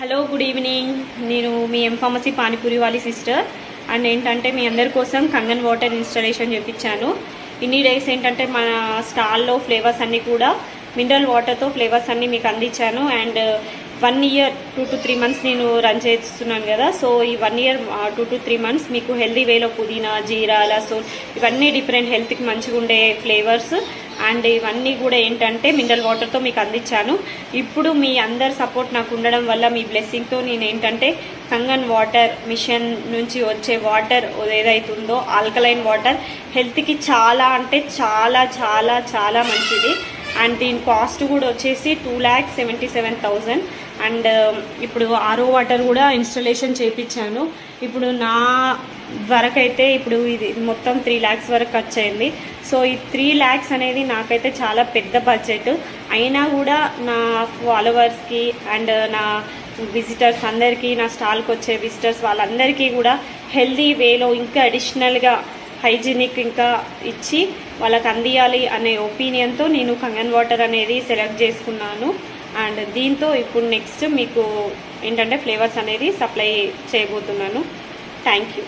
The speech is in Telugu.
Hello good evening. నేను మీ ఫార్మసీ పానీపూరి వాళ్ళ సిస్టర్. అండ్ ఏంటంటే మీ అందరి కోసం కంగన్ వాటర్ ఇన్స్టాలేషన్ చేయించాను. ఇన్ని డేస్ ఏంటంటే మన స్టాల్లో ఫ్లేవర్స్ అన్నీ కూడా మినరల్ వాటర్తో ఫ్లేవర్స్ అన్నీ మీకు అందించాను. అండ్ 1 year 2 to 3 months నేను రన్ చేస్తున్నాను కదా. సో ఈ 1 year 2 to 3 months మీకు హెల్దీ వేలో పుదీనా, జీరా, లసూన్ ఇవన్నీ డిఫరెంట్ హెల్త్కి మంచిగా ఉండే ఫ్లేవర్స్ అండ్ ఇవన్నీ కూడా ఏంటంటే మినరల్ వాటర్తో మీకు అందించాను. ఇప్పుడు మీ అందరి సపోర్ట్ నాకు ఉండడం వల్ల మీ బ్లెస్సింగ్తో నేను ఏంటంటే కంగన్ వాటర్ మిషన్ నుంచి వచ్చే వాటర్ ఏదైతుందో ఆల్కలైన్ వాటర్ హెల్త్కి చాలా అంటే చాలా చాలా చాలా మంచిది. అండ్ దీని కాస్ట్ కూడా వచ్చేసి 2,77,000. అండ్ ఇప్పుడు ఆర్ఓ వాటర్ కూడా ఇన్స్టాలేషన్ చేయించాను. ఇప్పుడు నా వరకైతే ఇప్పుడు ఇది మొత్తం 3 lakhs వరకు ఖర్చు అయింది. సో ఈ 3 lakhs అనేది నాకైతే చాలా పెద్ద బడ్జెట్ అయినా కూడా నా ఫాలోవర్స్కి అండ్ నా విజిటర్స్ అందరికీ, నా స్టాల్కి వచ్చే విజిటర్స్ వాళ్ళందరికీ కూడా హెల్దీ వేలో ఇంకా అడిషనల్గా హైజీనిక్ ఇంకా ఇచ్చి వాళ్ళకి అందియాలి అనే ఒపీనియన్తో నేను కంగన్ వాటర్ అనేది సెలెక్ట్ చేసుకున్నాను. అండ్ దీంతో ఇప్పుడు నెక్స్ట్ మీకు ఏంటంటే ఫ్లేవర్స్ అనేది సప్లై చేయబోతున్నాను. Thank you.